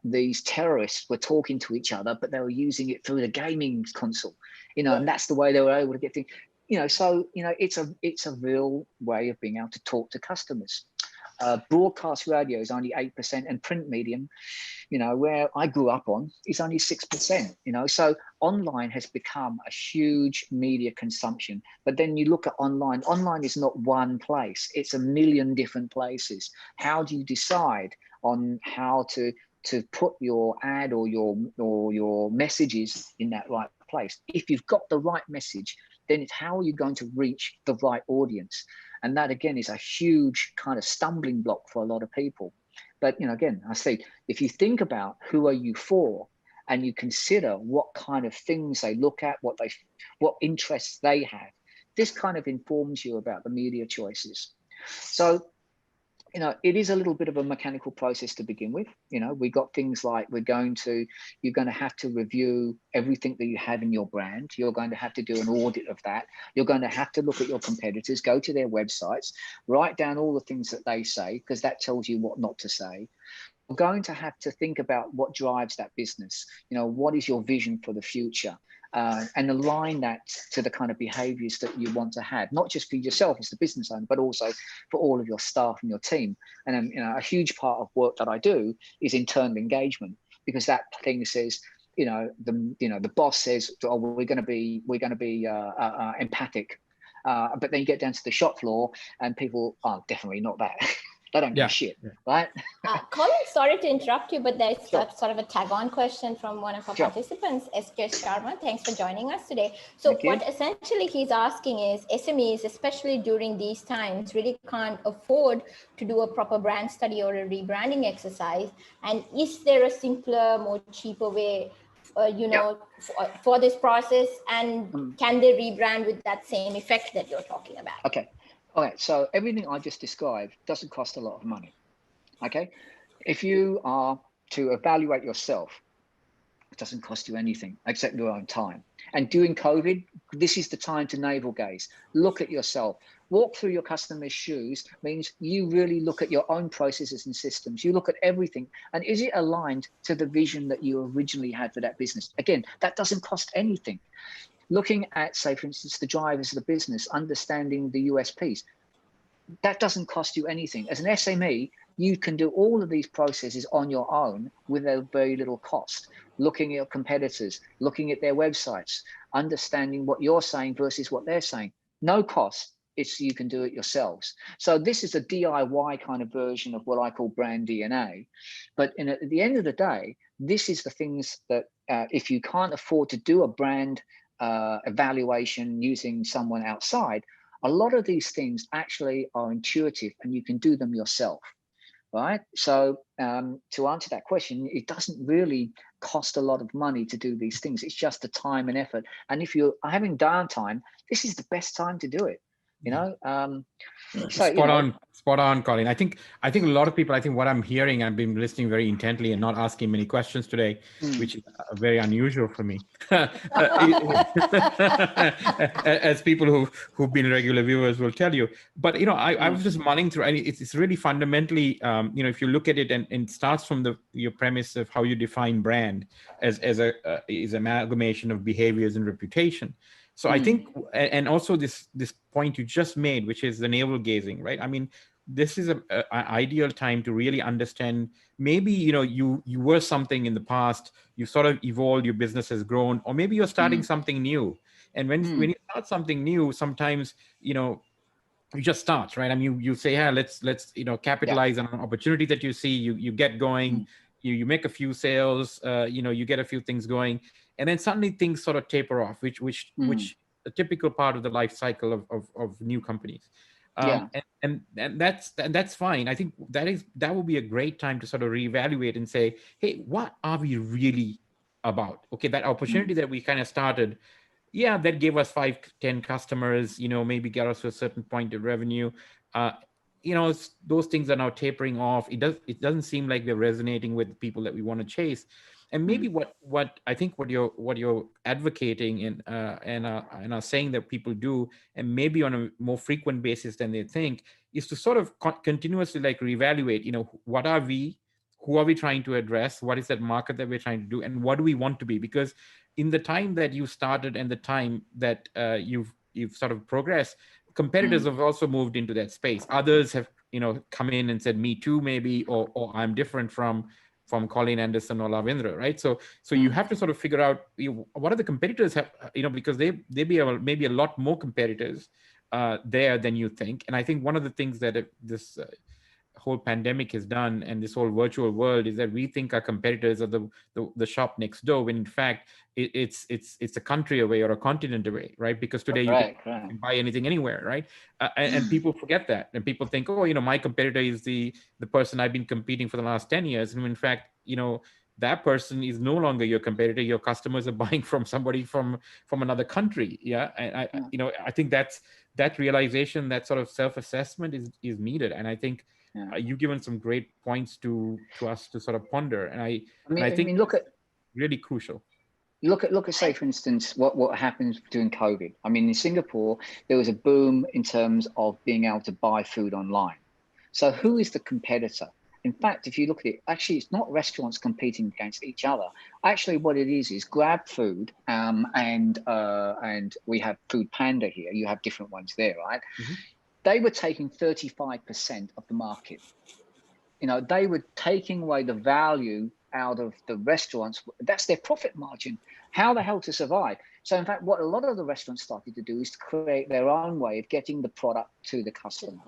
these terrorists were talking to each other, but they were using it through the gaming console, and that's the way they were able to get things, so, it's a real way of being able to talk to customers. Broadcast radio is only 8%, and print medium, where I grew up on, is only 6%, so online has become a huge media consumption. But then you look at online is not one place, it's a million different places. How do you decide on how to put your ad or your messages in that right place? If you've got the right message, then it's how are you going to reach the right audience? And that, again, is a huge kind of stumbling block for a lot of people. But, again, I say, if you think about who are you for, and you consider what kind of things they look at, what interests they have, this kind of informs you about the media choices. So, it is a little bit of a mechanical process to begin with. We got things like you're going to have to review everything that you have in your brand. You're going to have to do an audit of that. You're going to have to look at your competitors, go to their websites, write down all the things that they say, because that tells you what not to say. You're going to have to think about what drives that business. What is your vision for the future? And align that to the kind of behaviors that you want to have, not just for yourself as the business owner, but also for all of your staff and your team. And a huge part of work that I do is internal engagement, because that thing says, the boss says, oh, we're going to be empathic, but then you get down to the shop floor and people are definitely not that. They don't give a shit, right? Colin, sorry to interrupt you, but there's sort of a tag-on question from one of our participants, SK Sharma. Thanks for joining us today. So what essentially he's asking is, SMEs, especially during these times, really can't afford to do a proper brand study or a rebranding exercise. And is there a simpler, more cheaper way, for this process? And can they rebrand with that same effect that you're talking about? Okay. All right, so everything I just described doesn't cost a lot of money, okay? If you are to evaluate yourself, it doesn't cost you anything except your own time. And during COVID, this is the time to navel gaze. Look at yourself. Walk through your customer's shoes means you really look at your own processes and systems. You look at everything. And is it aligned to the vision that you originally had for that business? Again, that doesn't cost anything. Looking at, say, for instance, the drivers of the business, understanding the USPs, that doesn't cost you anything. As an SME, you can do all of these processes on your own with a very little cost. Looking at your competitors, looking at their websites, understanding what you're saying versus what they're saying. No cost. You can do it yourselves. So this is a DIY kind of version of what I call brand DNA. But at the end of the day, this is the things that if you can't afford to do a brand evaluation using someone outside, a lot of these things actually are intuitive and you can do them yourself, right? So to answer that question, it doesn't really cost a lot of money to do these things. It's just the time and effort. And if you're having downtime, this is the best time to do it. you know. So, Spot on, Colin. I think a lot of people, I think what I'm hearing, I've been listening very intently and not asking many questions today, which is very unusual for me. As people who've been regular viewers will tell you. But I was just mulling through, and it's really fundamentally, if you look at it, and it starts from your premise of how you define brand as is amalgamation of behaviors and reputation. So I think, and also this point you just made, which is the navel gazing, right? I mean, this is an ideal time to really understand. Maybe you were something in the past. You sort of evolved. Your business has grown, or maybe you're starting something new. And when you start something new, sometimes you just start, right? I mean, you say, "Hey, let's capitalize on an opportunity that you see." You get going. You make a few sales. You get a few things going, and then suddenly things sort of taper off, which a typical part of the life cycle of new companies. And that's fine. I think that will be a great time to sort of reevaluate and say, hey, what are we really about? Okay, that opportunity that we kind of started, yeah, that gave us 5-10 customers, maybe get us to a certain point of revenue. Those things are now tapering off. It doesn't seem like they're resonating with people that we want to chase. And maybe what I think what you're advocating and are saying that people do, and maybe on a more frequent basis than they think, is to sort of continuously like reevaluate. What are we? Who are we trying to address? What is that market that we're trying to do? And what do we want to be? Because in the time that you started and the time that you've sort of progressed, competitors have also moved into that space. Others have come in and said, me too, maybe, or I'm different from Colin Anderson or Lavindra, right? So you have to sort of figure out what are the competitors have, because they be maybe a lot more competitors there than you think. And I think one of the things that this whole pandemic has done, and this whole virtual world, is that we think our competitors are the shop next door, when in fact it's a country away or a continent away, right? Because today you can buy anything anywhere, right? And people forget that, and people think, oh, my competitor is the person I've been competing for the last 10 years, and in fact, that person is no longer your competitor. Your customers are buying from somebody from another country. Yeah, and I think that realization, that sort of self-assessment is needed, and I think you've given some great points to us to sort of ponder, and I think look at really crucial. Look at say, for instance, what happens during COVID. I mean, in Singapore, there was a boom in terms of being able to buy food online. So who is the competitor? In fact, if you look at it, actually, it's not restaurants competing against each other. Actually, what it is Grab Food, and we have Food Panda here. You have different ones there, right? They were taking 35% of the market. They were taking away the value out of the restaurants. That's their profit margin. How the hell to survive? So in fact, what a lot of the restaurants started to do is to create their own way of getting the product to the customer.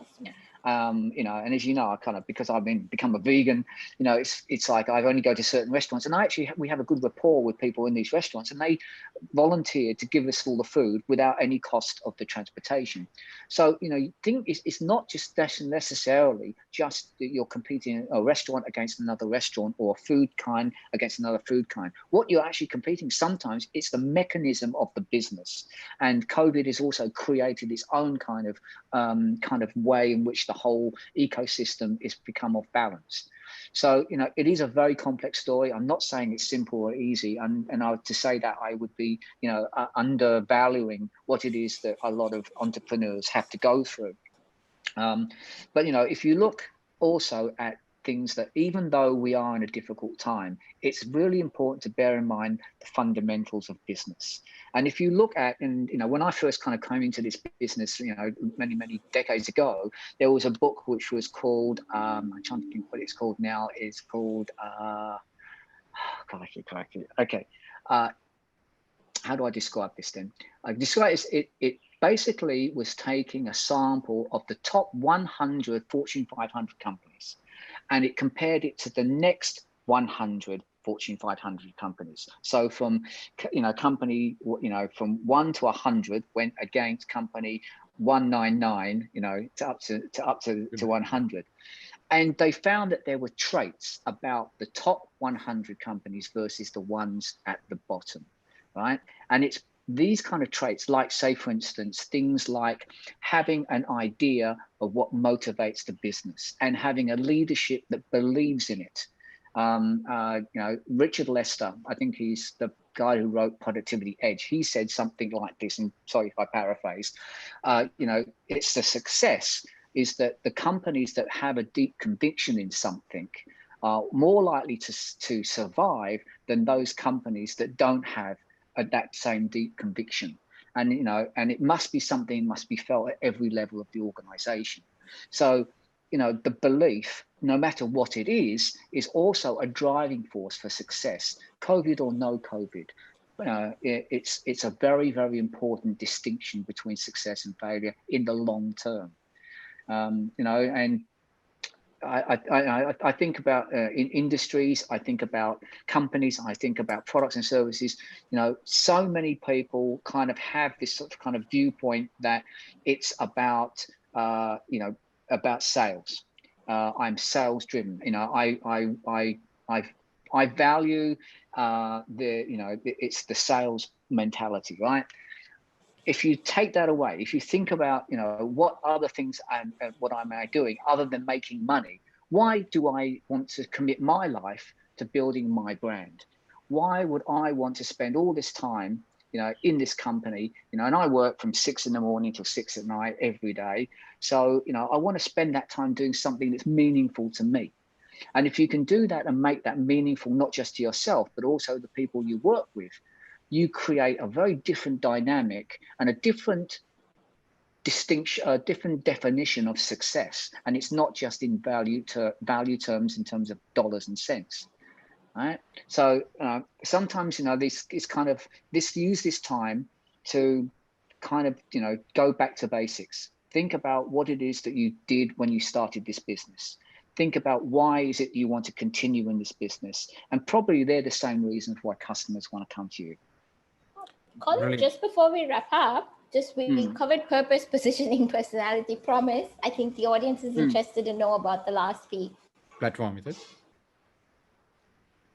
And as you know, I kind of, because I've become a vegan, it's like I only go to certain restaurants, and we have a good rapport with people in these restaurants, and they volunteer to give us all the food without any cost of the transportation. So you think it's not just necessarily just that you're competing a restaurant against another restaurant, or a food kind against another food kind. What you're actually competing, sometimes it's the mechanism of the business, and COVID has also created its own kind of way in which the whole ecosystem is become off balance. So it is a very complex story. I'm not saying it's simple or easy, and to say that, I would be undervaluing what it is that a lot of entrepreneurs have to go through. But if you look also at things that, even though we are in a difficult time, it's really important to bear in mind the fundamentals of business. And if you look at, and when I first kind of came into this business, many decades ago, there was a book which was called, I'm trying to think what it's called now. It's called, okay. How do I describe this then? I describe it basically was taking a sample of the top 100 Fortune 500 companies, and it compared it to the next 100 Fortune 500 companies. So from company from 1 to 100 went against company 199, to up to 100. And they found that there were traits about the top 100 companies versus the ones at the bottom, right? And it's these kind of traits, like say, for instance, things like having an idea of what motivates the business and having a leadership that believes in it. Richard Lester, I think he's the guy who wrote Productivity Edge. He said something like this, and sorry if I paraphrase, it's the success is that the companies that have a deep conviction in something are more likely to survive than those companies that don't have that same deep conviction. And, and it must be something must be felt at every level of the organization. So, the belief, no matter what it is also a driving force for success, COVID or no COVID. It's a very, very important distinction between success and failure in the long term. And I think about in industries, I think about companies, I think about products and services. So many people kind of have this sort of kind of viewpoint that it's about about sales. I'm sales driven. I value it's the sales mentality, right? If you take that away, if you think about, what other things what am I doing other than making money? Why do I want to commit my life to building my brand? Why would I want to spend all this time, in this company, and I work from 6 a.m. till 6 p.m. every day. So, I want to spend that time doing something that's meaningful to me. And if you can do that and make that meaningful, not just to yourself, but also the people you work with, you create a very different dynamic and a different distinction, a different definition of success. And it's not just in value terms in terms of dollars and cents. Right. So sometimes, use this time to kind of, go back to basics. Think about what it is that you did when you started this business. Think about why is it you want to continue in this business? And probably they're the same reasons why customers want to come to you. Colin, Brilliant. Just before we wrap up, we covered purpose, positioning, personality, promise. I think the audience is interested to know about the last P. Platform, is it?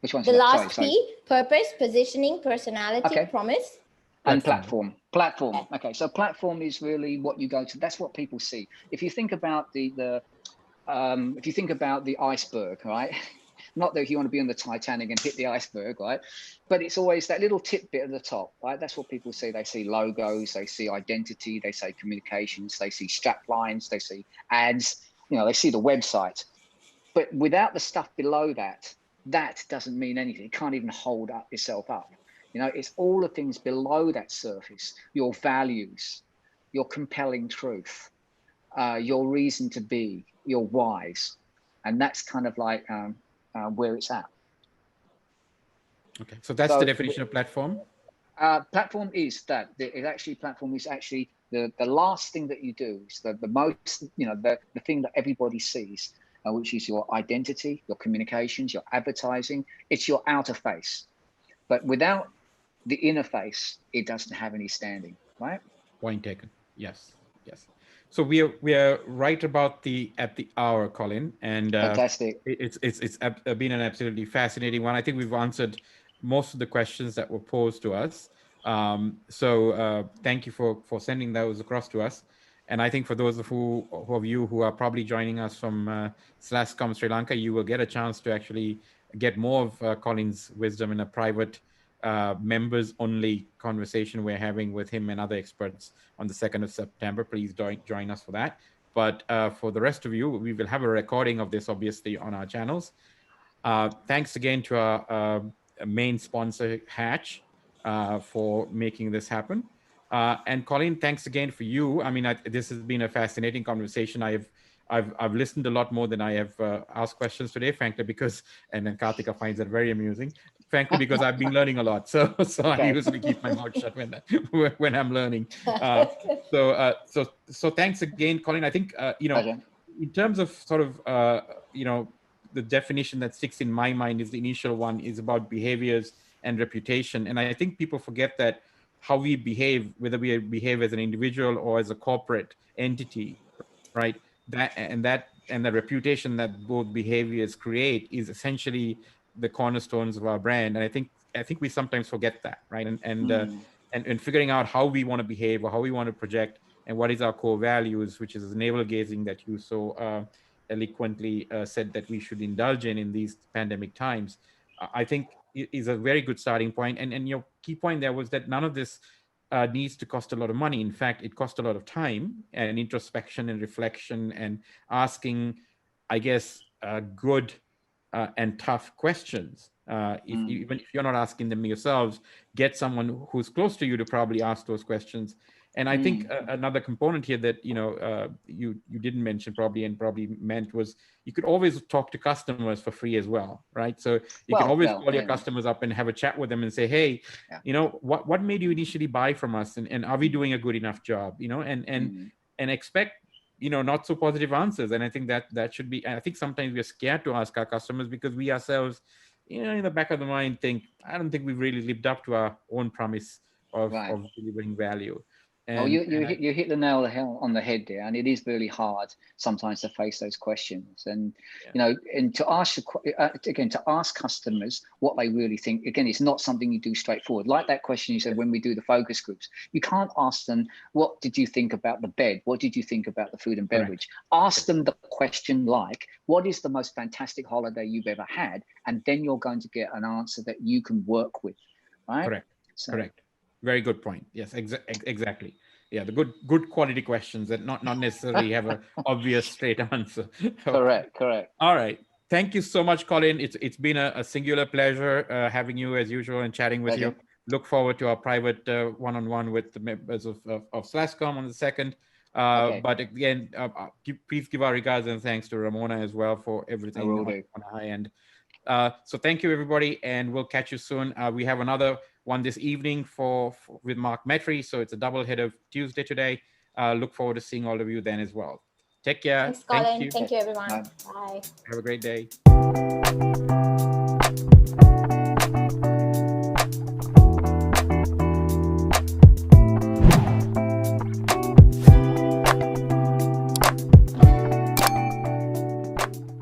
Which one's the that? last Sorry. P, purpose, positioning, personality, promise. And platform. Okay, so platform is really what you go to. That's what people see. If you think about the iceberg, right? Not that if you want to be on the Titanic and hit the iceberg, right? But it's always that little tip bit at the top, right? That's what people see. They see logos, they see identity, they see communications, they see strap lines, they see ads, they see the website. But without the stuff below that, that doesn't mean anything. It can't even hold up itself up. It's all the things below that surface, your values, your compelling truth, your reason to be, your whys. And that's kind of like where it's at. Okay, so that's the definition of platform. Platform is that platform is actually the last thing that you do. It's the most, the thing that everybody sees, which is your identity, your communications, your advertising. It's your outer face, but without the inner face, it doesn't have any standing, right? Point taken. Yes. So we are right about at the hour, Colin, and fantastic. It's been an absolutely fascinating one. I think we've answered most of the questions that were posed to us. So thank you for sending those across to us. And I think for those of you who are probably joining us from /com Sri Lanka, you will get a chance to actually get more of Colin's wisdom in a private members only conversation we're having with him and other experts on the 2nd of September. Please join us for that. But for the rest of you, we will have a recording of this obviously on our channels. Thanks again to our main sponsor, Hatch, for making this happen. And Colin, thanks again for you. I mean, this has been a fascinating conversation. I've listened a lot more than I have asked questions today, frankly, and then Karthika finds that very amusing, frankly, because I've been learning a lot. So I usually keep my mouth shut when I'm learning. So thanks again, Colin. I think, in terms of sort of, the definition that sticks in my mind is the initial one is about behaviors and reputation. And I think people forget that how we behave, whether we behave as an individual or as a corporate entity, right? And the reputation that both behaviors create is essentially the cornerstones of our brand. And I think we sometimes forget that, right? And and figuring out how we want to behave or how we want to project and what is our core values, which is navel gazing that you so eloquently said that we should indulge in these pandemic times. I think is a very good starting point. And your key point there was that none of this needs to cost a lot of money. In fact, it costs a lot of time and introspection and reflection and asking, I guess, good and tough questions. Even if you're not asking them yourselves, get someone who's close to you to probably ask those questions. And I think another component here that you didn't mention probably and probably meant was you could always talk to customers for free as well, right? So you can always call your customers up and have a chat with them and say, hey, what made you initially buy from us, and are we doing a good enough job? And expect not so positive answers. And I think that should be. I think sometimes we're scared to ask our customers because we ourselves, in the back of the mind, I don't think we've really lived up to our own promise of delivering value. And, you hit the nail on the head there, and it is really hard sometimes to face those questions, and and to ask to ask customers what they really think. Again, it's not something you do straightforward. Like that question you said when we do the focus groups, you can't ask them, what did you think about the bed? What did you think about the food and beverage? Ask them the question like, what is the most fantastic holiday you've ever had? And then you're going to get an answer that you can work with, right? Correct. Very good point. Yes, exactly. Yeah, the good quality questions that not necessarily have an obvious straight answer. Correct. All right. Thank you so much, Colin. It's been a singular pleasure having you as usual and chatting with you. Look forward to our private one-on-one with the members of SLASCOM on the 2nd. But again, please give our regards and thanks to Ramona as well for everything on the high end. So thank you, everybody, and we'll catch you soon. We have another one this evening with Mark Metry, so it's a double head of Tuesday today. Look forward to seeing all of you then as well. Take care. Thanks, Colin. Thank you, everyone. Bye. Have a great day.